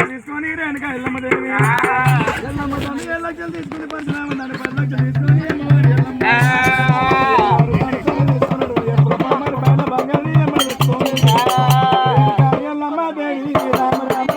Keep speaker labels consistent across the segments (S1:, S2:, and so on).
S1: తీసుకొని రేణుక ఎల్లమ్మ దేవి ఎల్లమ్మ తల్లి 7 లక్షలు తీసుకుని పంచనామని 10 లక్షలు తీసుకొని అమ్మవారి ఎల్లమ్మ బంగారు ఎల్లమ్మ పెట్టుకోని ఎల్లమ్మ దేవి రామ రామ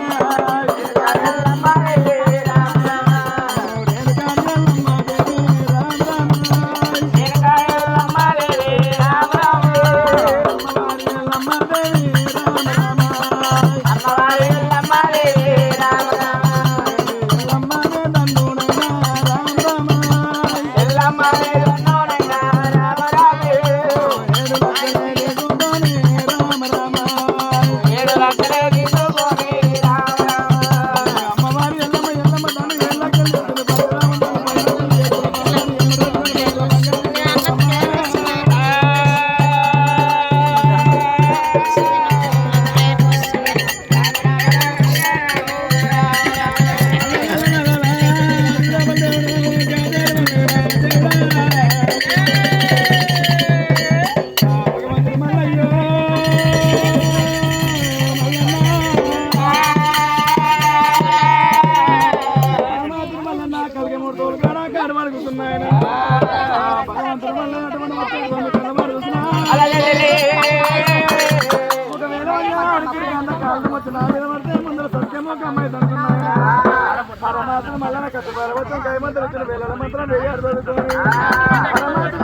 S1: మల్లన్న కట్టుకోవాలి కైమంతలు వచ్చిన వేల మంత్రం వేయాడు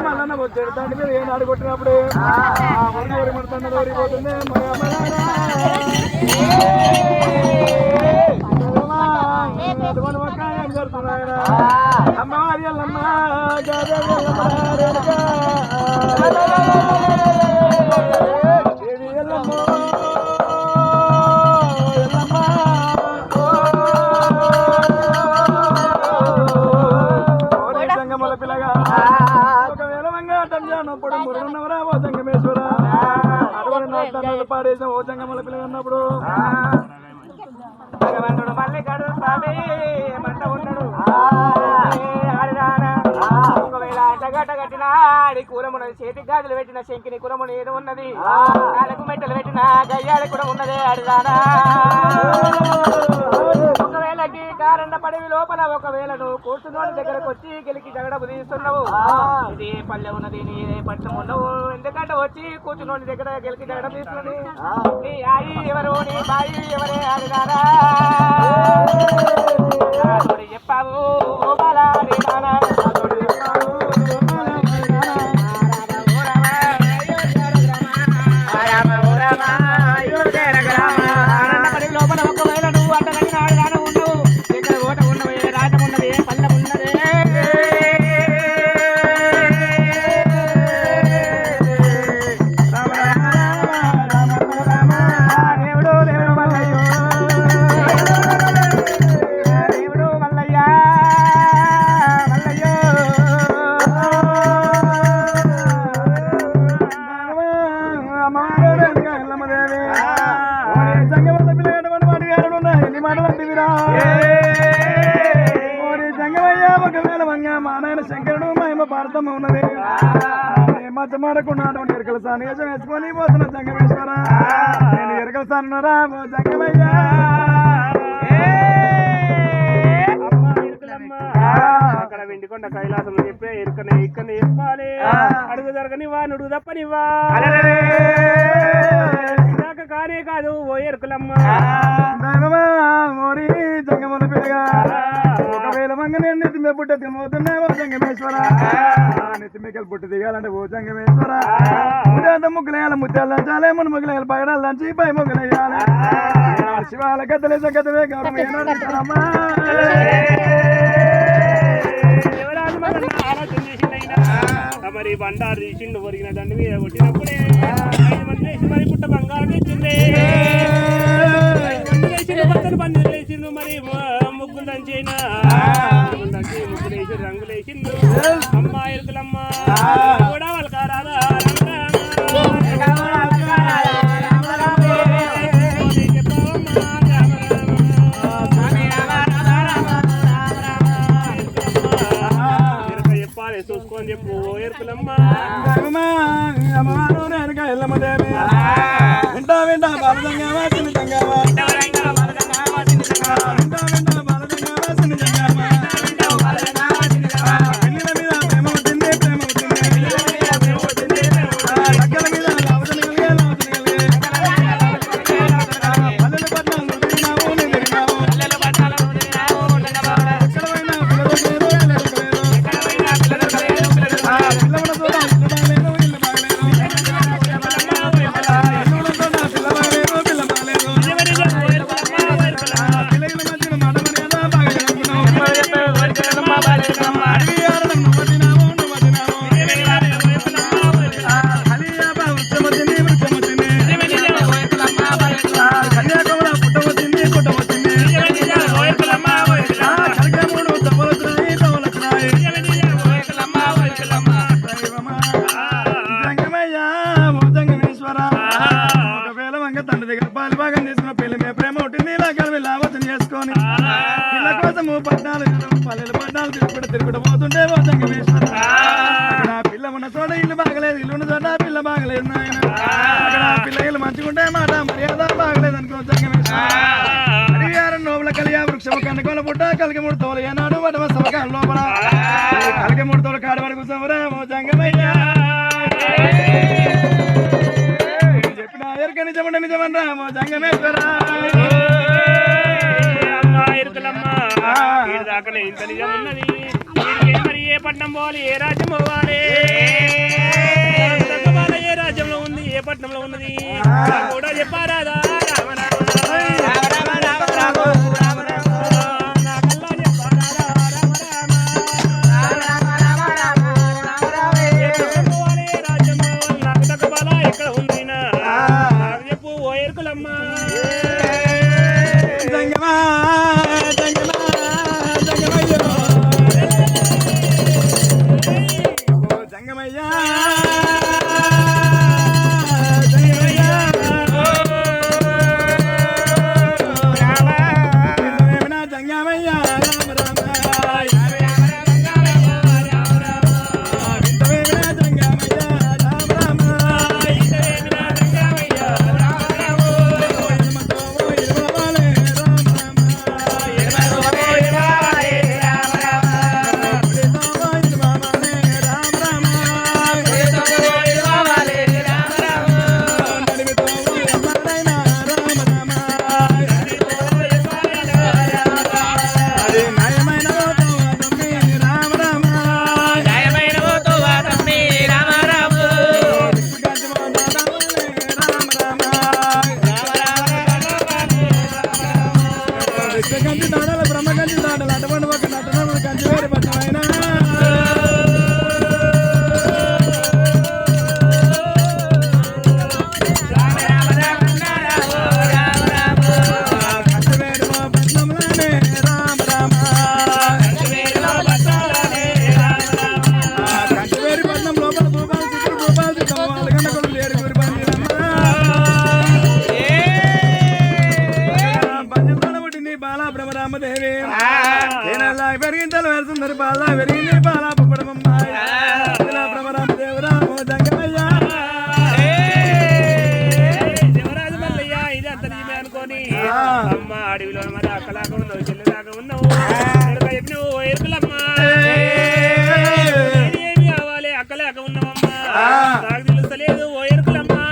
S1: మల్లన్న వచ్చాడు దాని మీద ఏం ఆడుకొట్టినప్పుడు ఊరి మడుతున్నది ఊరిపోతుంది అమ్మవారి ఎల్లమ్మ మురున్నవరా ఓ జంగమేశ్వర అటువంటి పాడేసిన ఓ జంగమల పిల్ల అన్నప్పుడు భగవంతుడు మళ్ళీ కడు స్వామి మంట ఉన్నాడు ఒకవేళ జగట కట్టిన ఆడి కూరమున చేతి గాజులు పెట్టిన శంకిని కురముని ఏదో ఉన్నది నాలుగు మెట్టలు పెట్టిన గయ్యాడి కూడా ఉన్నదే ఆడిదానా ఒకవేళ కారణ పడవి లోపల ఒకవేళ నువ్వు కూర్చున్నోడి దగ్గరకు వచ్చి గెలికి జగడపు తీస్తున్నావు ఇది పల్లె ఉన్నది నీ పట్టణం ఉండవు ఎందుకంటే వచ్చి కూర్చున్నోడి దగ్గర గెలికి జగడ తీస్తుంది నీ ఆయి ఎవరు నీ బాయి ఎవరే ఆడినారా చెప్పావు లోపల ఒకవేళ నువ్వు అడ్డగట్టిన ఆడిదాన ఉండవు ఇక్కడ ఓట ఉన్నవే రాజం ఉన్నది పల్లె ఉన్నదే దేవుడు దేవుడు మల్లయ్యో దేవుడు మల్లయ్యా మల్లయ్యో అమ్మవారు ఎల్లమ్మదేవి జంగమల్ల పిల్లగటువంటి వాటి గారు ఎన్ని మాటలు అంటివిరా జంగమయ్య ఒకవేళ వంగ మా నాయన శంకరుడు మహిమ భారతం ఉన్నది మచ్చమాడకుండా అటువంటి ఎరకల సాని వేషం వేసుకొని పోతున్నా జంగమేశ్వర నేను ఎరకల సానున్నారా జంగమయ్య అక్కడ వెండికొండ కైలాసం చెప్పే ఇరుకనే ఇక్కడనే చెప్పాలి అడుగు జరగనివా నుడుగు తప్పనివ్వా కానే కాదు ఓ ఎరుకులమ్మ మోరి జంగమల పిల్లగా ఒకవేళ మంగ నేను నెత్తిమే పుట్ట తినబోతున్నా ఓ జంగమేశ్వర నెత్తిమేకలు పుట్టి దిగాలంటే ఓ జంగమేశ్వర ముద్ద ముగ్గులేయాలి ముత్యాలు దంచాలి మన ముగ్గులేయాలి పగడాలు దంచి పై ముగ్గులేయాలి శివాల గద్దలేసే గద్దవే గౌరవమ్మా ఆలోచన చేసిందైనా మరి బండారు తీసిండు ఒరిగిన దండి మీద కొట్టినప్పుడే 5 మంది వేసి మరి పుట్ట బంగారం ఇచ్చింది పందులు వేసిండు మరి ముగ్గులు దంచైనా ముగ్గులు వేసి రంగులు వేసిండు అమ్మ ఎరుకులమ్మ కూడా వాళ్ళ రాదా చూసుకొని చెప్పు ఎరుకులమ్మ ఎల్లమ్మ దేవి వింటా వింటా బాబు జంగమా చిన్న జంగమా ఆలోచన చేసుకొని పిల్ల కోసము పల్లెలు పట్నాలు తిరుగుడు పోతుంటే ఓ జంగమేశ్వర అక్కడ పిల్ల ఉన్న చోట ఇల్లు బాగలేదు ఇల్లు ఉన్న చోట పిల్ల బాగలేదు నాయన అక్కడ పిల్ల ఇల్లు మంచుకుంటే మాట మర్యాద బాగలేదు అనుకో జంగమేశ్వర అడిగారు నోబుల కలియా వృక్షము కన్నుకోల పుట్ట కలిగి మూడు తోలు ఏనాడు వడవ సవకాల లోపల కలిగి మూడు తోలు కాడు వరకు సమరామో జంగమయ్యా చెప్పిన ఎరుక నిజమంట నిజమని రామో జంగమేశ్వర
S2: ఇంత నిజం ఉన్నది మరి ఏ పట్నం పోవాలి ఏ రాజ్యం పోవాలి ఏ రాజ్యంలో ఉంది ఏ పట్నంలో ఉన్నది కూడా చెప్పారాదా ఎక్కడ ఉంది నాకు చెప్పు ఓ ఎరుకులమ్మా
S1: జంగమయ్యా బ్రహ్మగంజి దాటలు అటువంటి ఒక నటన కంచి వేరు పట్టమైనా రామదేవి పెరిగింతలు వెళ్తున్నారు బాలా పెరిగింది బాలా పుప్పడమ్మాయి రామదేవి రామో జంగమయ్యా
S2: శివరాజు మల్లయ్య ఇది అంత నీమే అనుకోని అమ్మ అడవిలో మరి అక్కలాగా ఉన్నావు చెల్లి దాకా ఉన్నావు చెప్పినవు ఎరుకులమ్మా ఏమి కావాలి అక్కలేక ఉన్నావమ్మా నాకు తెలుస్తలేదు ఓ ఎరుకులమ్మా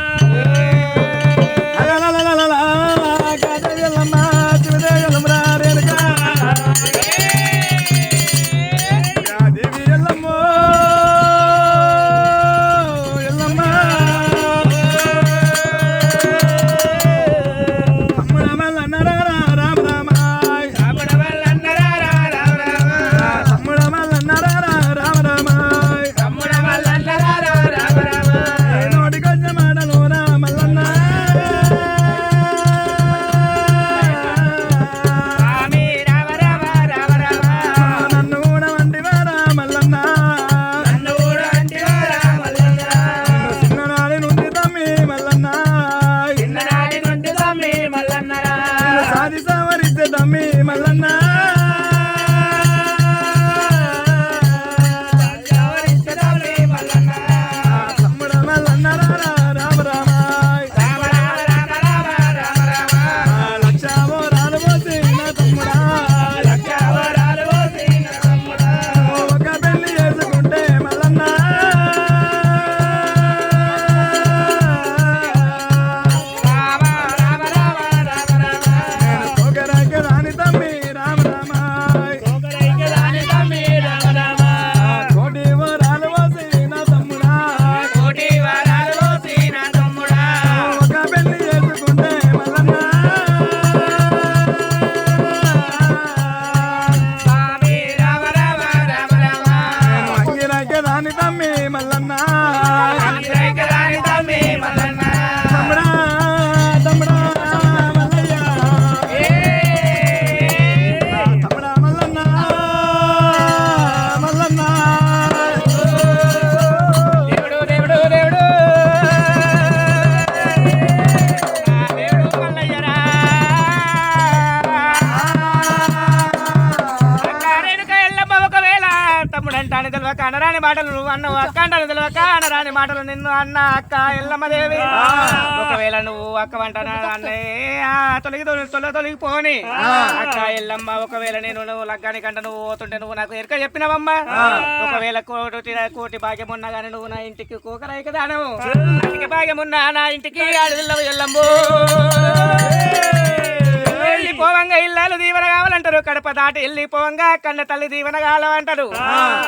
S3: తెలియక అనరాని మాటలు నువ్వు అన్నావు అక్క అంటాను తెలియక అనరాని మాటలు నిన్ను అన్న అక్క ఎల్లమ్మదేవి ఒకవేళ నువ్వు అక్క అంటానా అన్నయ్య తొలగిపోని అక్క ఎల్లమ్మ ఒకవేళ నేను నువ్వు లగ్గానికంట నువ్వు పోతుంటే నువ్వు నాకు ఎరక చెప్పినావమ్మా ఒకవేళ కోటి భాగ్యం ఉన్నా గానీ నువ్వు నా ఇంటికి కూకరాయి కదా ఇంటికి భాగ్యం ఉన్నా నా ఇంటికి ఆడదిల్లవు ఎల్లమ్ము వెళ్ళిపోవంగా ఇల్లాలు దీవెన కావాలంటారు కడప దాటి వెళ్ళిపోవంగా కన్న తల్లి దీవెన కావాలంటారు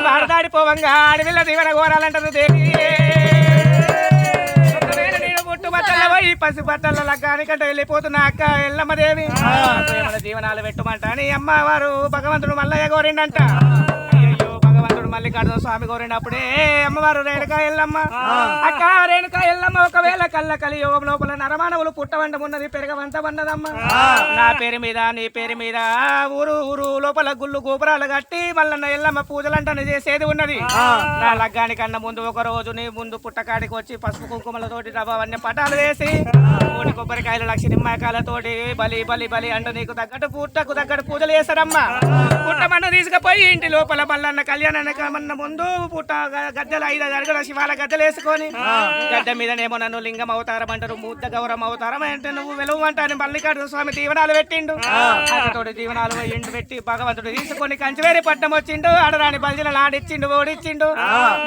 S3: వాడ దాడిపోవంగా ఆడవిల్ల దీవెన కోరాలంటారు దేవి ఒకవేళ నేను పుట్టు బట్టల పోయి పసి బట్టల లగ్గానికంటే వెళ్ళిపోతున్నా అక్క ఎల్లమ్మదేవి ఏమైనా దీవెనాలు పెట్టమంట అని అమ్మవారు భగవంతుడు మల్లయ్య కోరిండంట అయ్యో భగవంతుడు మల్లికార్జున స్వామి కోరినప్పుడే అమ్మవారు రేణుకా ఎల్లమ్మ అక్క రేణుకా ఎల్లమ్మ ఒకవేళ కళ్ళ కలియుగం లోపల నరమానవులు పుట్టవంట ఉన్నది పెరగవంత ఉన్నదమ్మ నా పేరు మీద నీ పేరు మీద ఊరు ఊరు లోపల గుళ్ళు గోపురాలు కట్టి మల్లన్న ఎల్లమ్మ పూజలంటనే చేసేది ఉన్నది నా లగ్గానికన్నా ముందు ఒక రోజు నీ ముందు పుట్టకాడికి వచ్చి పసుపు కుంకుమలతోటి అవన్నీ పటాలు వేసి కోటి కొబ్బరికాయలు లక్ష నిమ్మకాయలతోటి బలి బలి బలి అంటూ నీకు తగ్గట్టు పుట్టకు తగ్గట్టు పూజలు చేస్తారమ్మా పుట్టమన్న తీసుకుపోయి ఇంటి లోపల మల్లన్న కళ్యాణానికి ముందు పుట్ట గద్దెలు 5 అడుగుల శివాల గద్దెలు వేసుకొని గడ్డ మీదనేమో నన్ను లింగం అవతారం అంటారు ముద్ద గౌరవం అవతారం అంటే నువ్వు వెలువంటాను మల్లికార్జున స్వామి దీవెనాలు పెట్టిండు తోటి దీవెనాలు ఇంటి పెట్టి భగవంతుడు తీసుకొని కంచివేరి పట్నం వచ్చిండు ఆడరాని బల్జల ఆడిచ్చిండు ఓడిచ్చిండు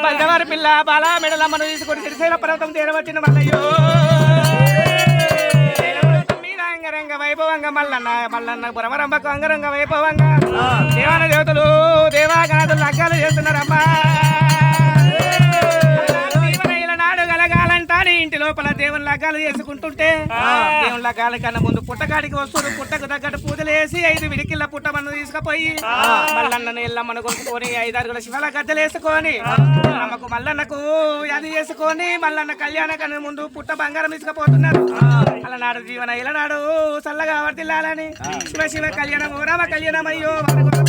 S3: బల్జవారి పిల్ల బాల మెడలమ్మను తీసుకొని సిరిశైల పర్వతం తీరవచ్చిండు మల్లయ్యో అంగరంగ వైభవంగా మల్లన్న బురమరంభకు అంగరంగ వైభవంగా దేవాన దేవతలు దేవాగణాదులు లగ్గాలు చేస్తున్నారమ్మా నాడు గలగాలంటాని ఇంటి లోపల దేవుని లగ్గాలు చేసుకుంటుంటే దేవుని లగ్గాల కన్నా ముందు పుట్టకాడికి వస్తుడు పుట్టకు తగ్గట్టు పూజలు వేసి 5 విడికిళ్ళ పుట్టమన్ను తీసుకుపోయి మల్లన్నను ఎల్లమ్మను కొనుక్కొని 5 అడుగుల శివాల గద్దెలు వేసుకొని అమ్మకు మల్లన్నకు అది చేసుకొని మల్లన్న కళ్యాణ కన్నా ముందు పుట్ట బంగారం తీసుకుపోతున్నారు అలనాడు జీవన ఇలనాడు చల్లగా వర్తిల్లాలని శివ శివ కళ్యాణం రామ కళ్యాణం అయ్యో
S1: కళ్యాణం